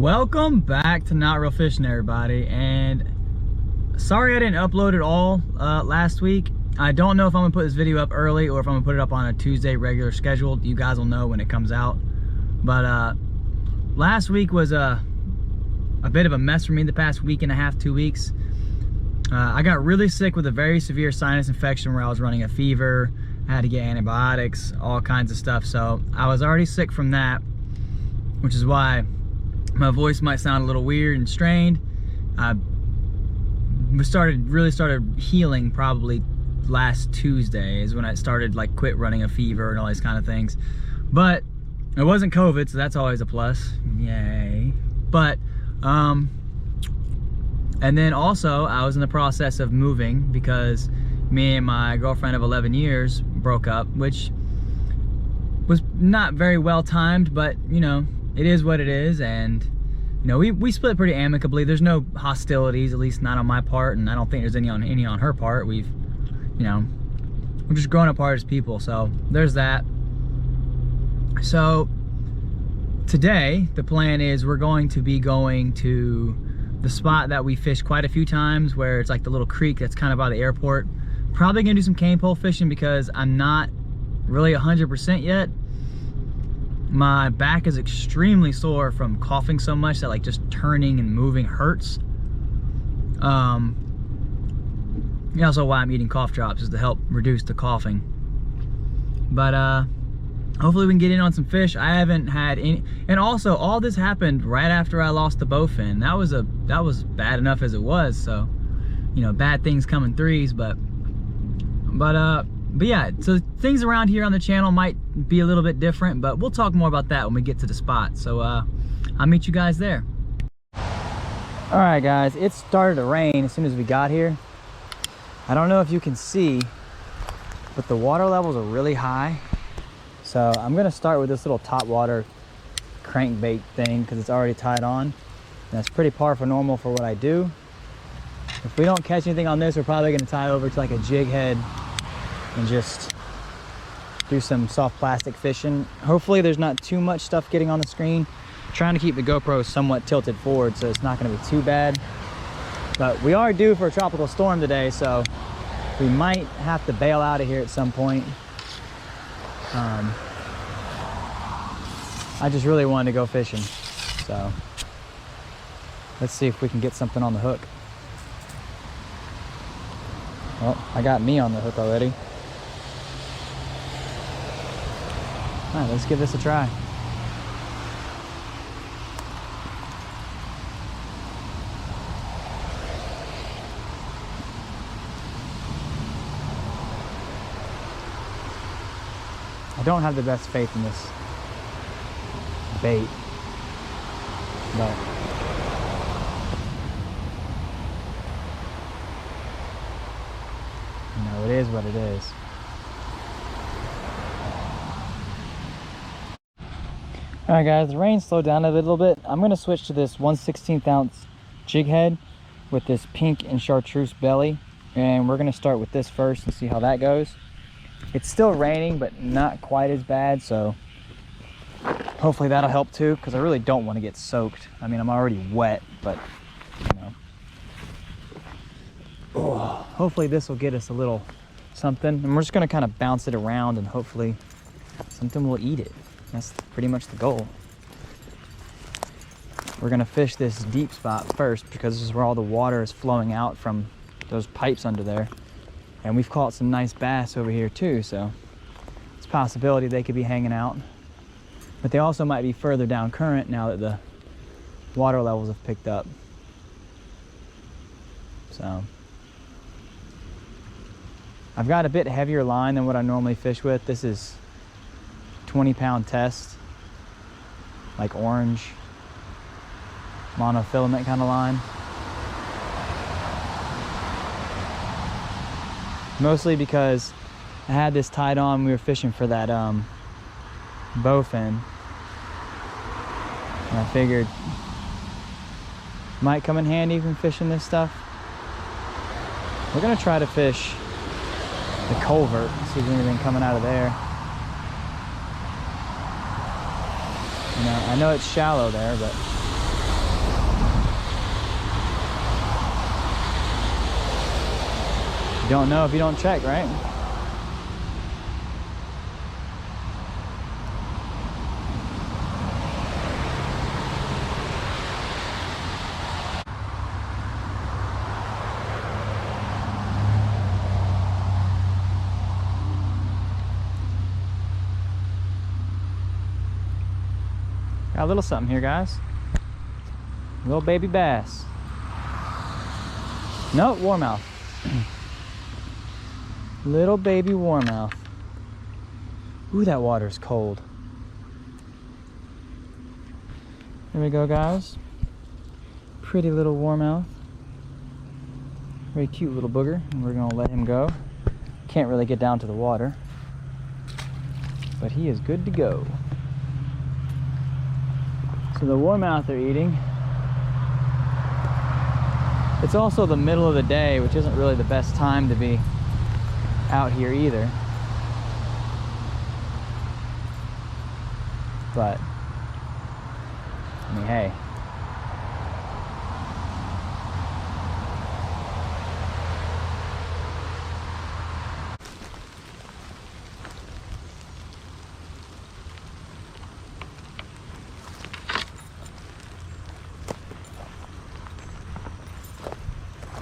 Welcome back to Not Real Fishing, everybody, and sorry I didn't upload it all last week. I don't know if I'm gonna put this video up early or if I'm gonna put it up on a Tuesday regular schedule. You guys will know when it comes out. But last week was a bit of a mess for me. The past week and a half, 2 weeks, I got really sick with a very severe sinus infection where I was running a fever, I had to get antibiotics, all kinds of stuff. So I was already sick from that, which is why my voice might sound a little weird and strained. I really started healing probably last Tuesday is when I started quit running a fever and all these kind of things. But it wasn't COVID, so that's always a plus. Yay. But and then also I was in the process of moving because me and my girlfriend of 11 years broke up, which was not very well timed, but you know, it is what it is. And you know, we split pretty amicably. There's no hostilities, at least not on my part, and I don't think there's any on her part. We're just growing apart as people, so there's that. So today the plan is we're going to be going to the spot that we fished quite a few times, where it's like the little creek that's kind of by the airport. Probably gonna do some Canepole fishing because I'm not really 100% yet. My back is extremely sore from coughing so much that just turning and moving hurts. Also why I'm eating cough drops is to help reduce the coughing. But hopefully we can get in on some fish. I haven't had any, and also all this happened right after I lost the bowfin. That was bad enough as it was. So, you know, bad things come in threes. But yeah, so things around here on the channel might be a little bit different, but we'll talk more about that when we get to the spot. So I'll meet you guys there. All right, guys, it started to rain as soon as we got here. I don't know if you can see, but the water levels are really high. So I'm gonna start with this little top water crankbait thing because it's already tied on. And that's pretty par for normal for what I do. If we don't catch anything on this, we're probably gonna tie over to a jig head and just do some soft plastic fishing. Hopefully there's not too much stuff getting on the screen. I'm trying to keep the GoPro somewhat tilted forward so it's not going to be too bad. But we are due for a tropical storm today, so we might have to bail out of here at some point. I just really wanted to go fishing, so let's see if we can get something on the hook. Well, I got me on the hook already. All right, let's give this a try. I don't have the best faith in this bait, but you know, it is what it is. All right, guys, the rain slowed down a little bit. I'm gonna switch to this 1/16 ounce jig head with this pink and chartreuse belly, and we're gonna start with this first and see how that goes. It's still raining, but not quite as bad, so hopefully that'll help too, because I really don't want to get soaked. I mean, I'm already wet, but you know. Oh, hopefully this will get us a little something, and we're just gonna kind of bounce it around and hopefully something will eat it. That's pretty much the goal. We're gonna fish this deep spot first because this is where all the water is flowing out from those pipes under there. And we've caught some nice bass over here too, so it's a possibility they could be hanging out. But they also might be further down current now that the water levels have picked up. So I've got a bit heavier line than what I normally fish with. This is 20-pound test, like orange monofilament kind of line. Mostly because I had this tied on when we were fishing for that bowfin, and I figured might come in handy when fishing this stuff. We're gonna try to fish the culvert, see if there's anything coming out of there. You know, I know it's shallow there, but Don't know if you don't check, right? Got a little something here, guys. Little baby bass. No, warmouth. Little baby warmouth. Ooh, that water's cold. There we go, guys. Pretty little warmouth. Very cute little booger. And we're gonna let him go. Can't really get down to the water, but he is good to go. So the warmouth they're eating. It's also the middle of the day, which isn't really the best time to be out here either. But, I mean, hey.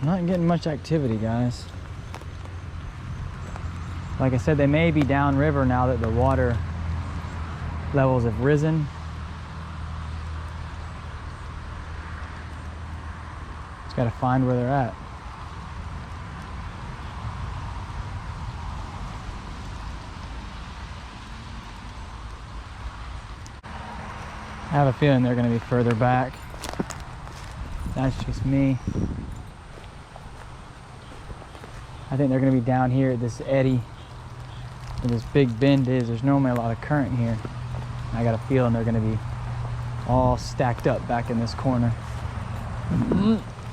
Not getting much activity, guys. Like I said, they may be downriver now that the water levels have risen. Just gotta find where they're at. I have a feeling they're gonna be further back. That's just me. I think they're gonna be down here at this eddy where this big bend is. There's normally a lot of current here. I got a feeling they're gonna be all stacked up back in this corner.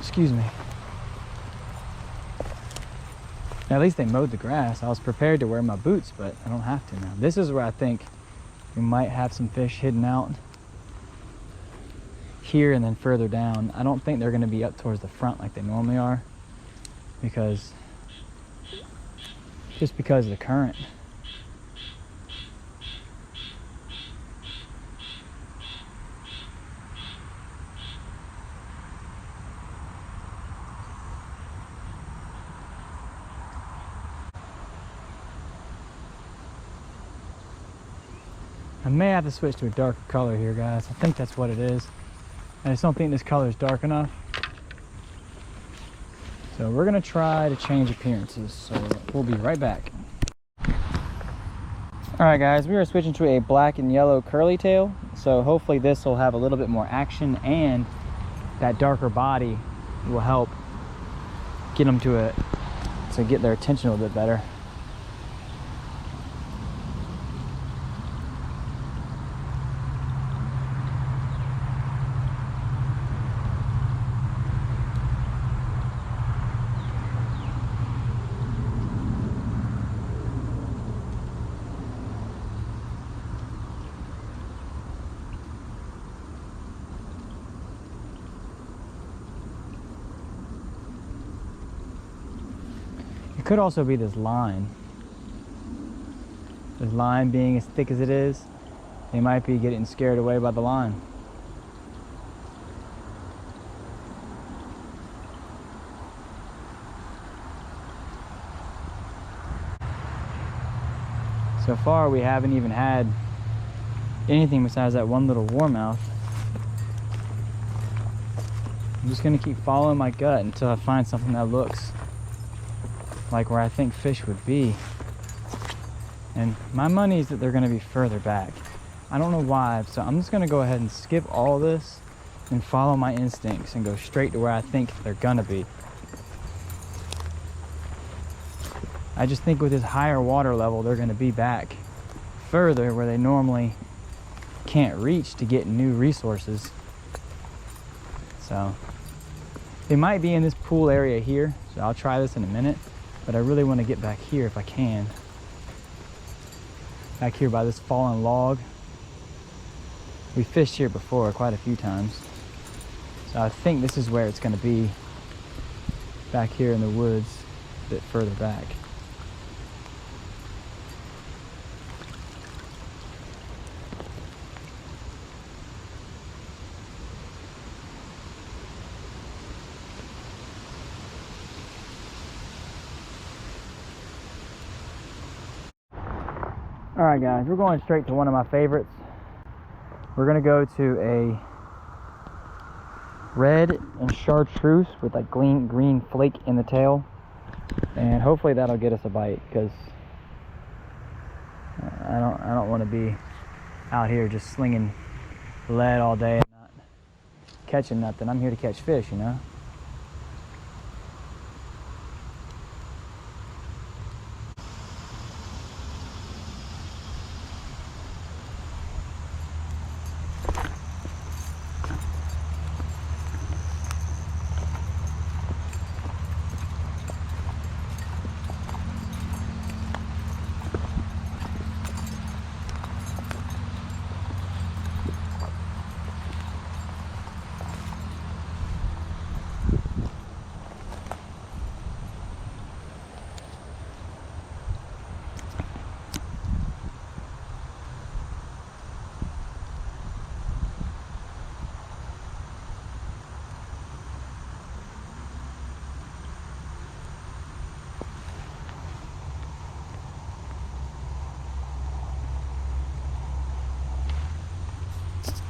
Excuse me. At least they mowed the grass. I was prepared to wear my boots, but I don't have to now. This is where I think we might have some fish hidden out. Here and then further down. I don't think they're gonna be up towards the front like they normally are, just because of the current. I may have to switch to a darker color here, guys. I think that's what it is. I just don't think this color is dark enough. So we're gonna try to change appearances. So we'll be right back. All right, guys, we are switching to a black and yellow curly tail. So hopefully this will have a little bit more action, and that darker body will help get them to get their attention a little bit better. It could also be this line. This line being as thick as it is, they might be getting scared away by the line. So far we haven't even had anything besides that one little warmouth. I'm just gonna keep following my gut until I find something that looks like where I think fish would be. And my money is that they're gonna be further back. I don't know why, so I'm just gonna go ahead and skip all this and follow my instincts and go straight to where I think they're gonna be. I just think with this higher water level, they're gonna be back further where they normally can't reach to get new resources. So they might be in this pool area here, so I'll try this in a minute. But I really want to get back here if I can. Back here by this fallen log. We fished here before quite a few times. So I think this is where it's going to be, back here in the woods. bit further back. All right, guys, we're going straight to one of my favorites. We're gonna go to a red and chartreuse with like green flake in the tail, and hopefully that'll get us a bite, because I don't want to be out here just slinging lead all day and not catching nothing. I'm here to catch fish, you know.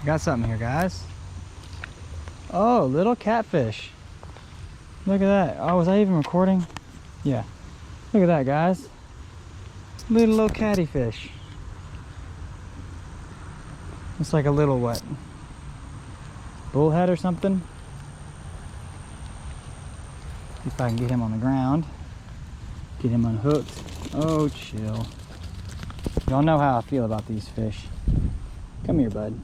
Got something here, guys. Oh, little catfish. Look at that. Oh, was I even recording? Yeah. Look at that, guys. Little catty fish. It's like a little what? Bullhead or something? See if I can get him on the ground. Get him unhooked. Oh, chill. Y'all know how I feel about these fish. Come here, bud.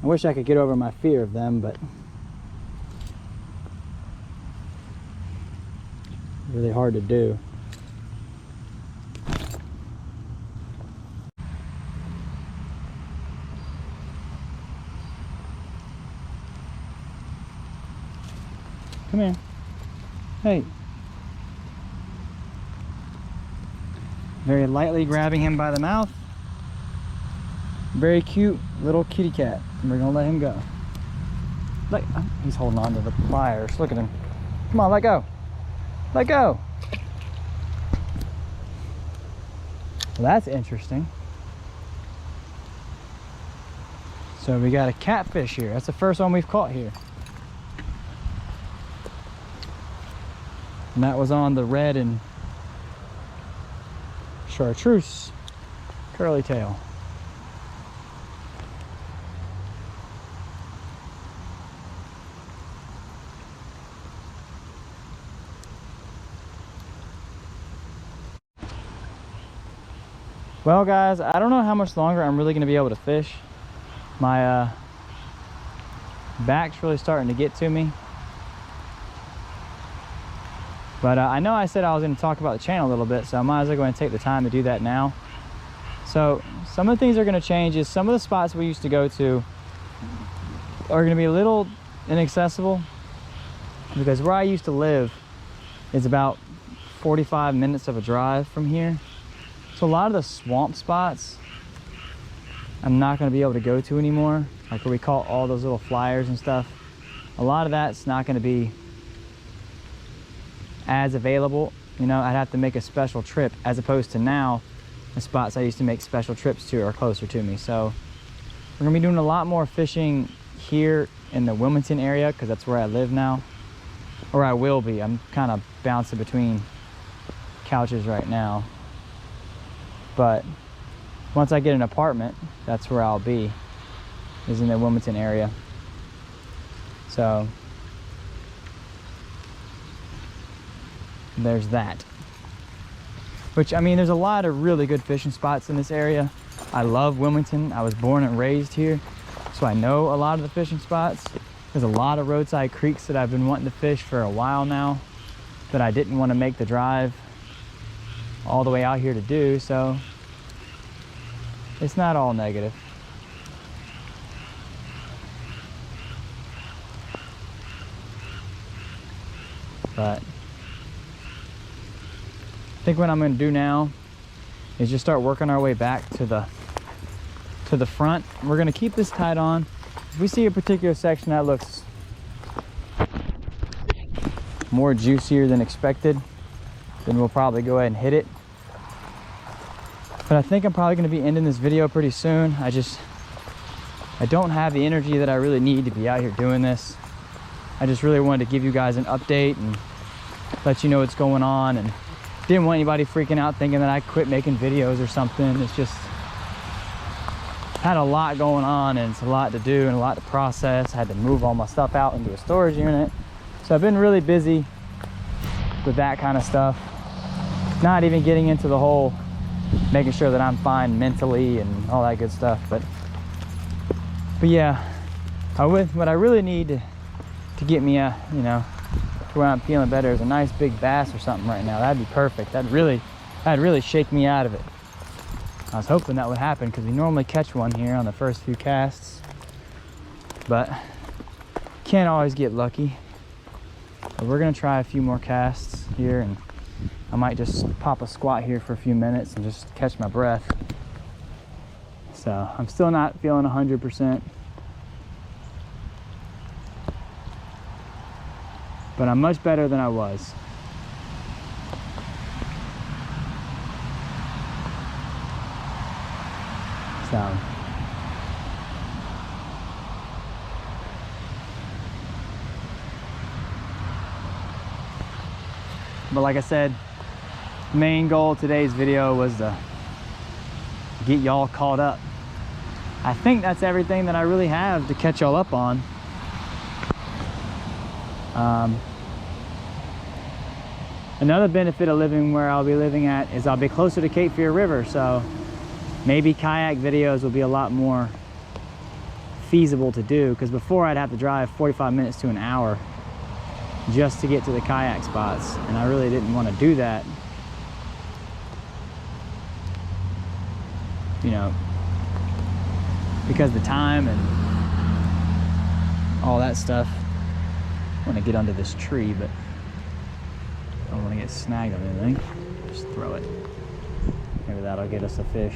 I wish I could get over my fear of them, but really hard to do. Come here. Hey. Very lightly grabbing him by the mouth. Very cute little kitty cat. And we're gonna let him go. He's holding on to the pliers. Look at him. Come on, let go. Let go. Well, that's interesting. So we got a catfish here. That's the first one we've caught here. And that was on the red and chartreuse curly tail. Well, guys, I don't know how much longer I'm really going to be able to fish. My back's really starting to get to me. But I know I said I was going to talk about the channel a little bit, so I might as well go and take the time to do that now. So some of the things that are going to change is some of the spots we used to go to are going to be a little inaccessible, because where I used to live is about 45 minutes of a drive from here. So a lot of the swamp spots I'm not going to be able to go to anymore, like where we caught all those little flyers and stuff. A lot of that's not going to be as available. You know, I'd have to make a special trip, as opposed to now the spots I used to make special trips to are closer to me. So we're going to be doing a lot more fishing here in the Wilmington area, because that's where I live now, or I will be. I'm kind of bouncing between couches right now. But once I get an apartment, that's where I'll be, is in the Wilmington area. So there's that. Which, I mean, there's a lot of really good fishing spots in this area. I love Wilmington. I was born and raised here, so I know a lot of the fishing spots. There's a lot of roadside creeks that I've been wanting to fish for a while now, that I didn't want to make the drive all the way out here to do, so it's not all negative. But I think what I'm gonna do now is just start working our way back to the front. We're gonna keep this tied on. If we see a particular section that looks more juicier than expected, then we'll probably go ahead and hit it. But I think I'm probably gonna be ending this video pretty soon. I don't have the energy that I really need to be out here doing this. I just really wanted to give you guys an update and let you know what's going on, and didn't want anybody freaking out thinking that I quit making videos or something. It's just had a lot going on, and it's a lot to do and a lot to process. I had to move all my stuff out into a storage unit. So I've been really busy with that kind of stuff. Not even getting into the whole making sure that I'm fine mentally and all that good stuff. But yeah, what I really need to get me to where I'm feeling better is a nice big bass or something right now. That'd be perfect. That'd really shake me out of it. I was hoping that would happen because we normally catch one here on the first few casts, but can't always get lucky. But we're gonna try a few more casts here, and I might just pop a squat here for a few minutes and just catch my breath. So I'm still not feeling 100%, but I'm much better than I was. So but like I said, main goal of today's video was to get y'all caught up. I think that's everything that I really have to catch y'all up on. Another benefit of living where I'll be living at is I'll be closer to Cape Fear River, so maybe kayak videos will be a lot more feasible to do, because before I'd have to drive 45 minutes to an hour just to get to the kayak spots, and I really didn't want to do that, because the time and all that stuff. I want to get under this tree, but I don't want to get snagged on anything. Just throw it. Maybe that'll get us a fish.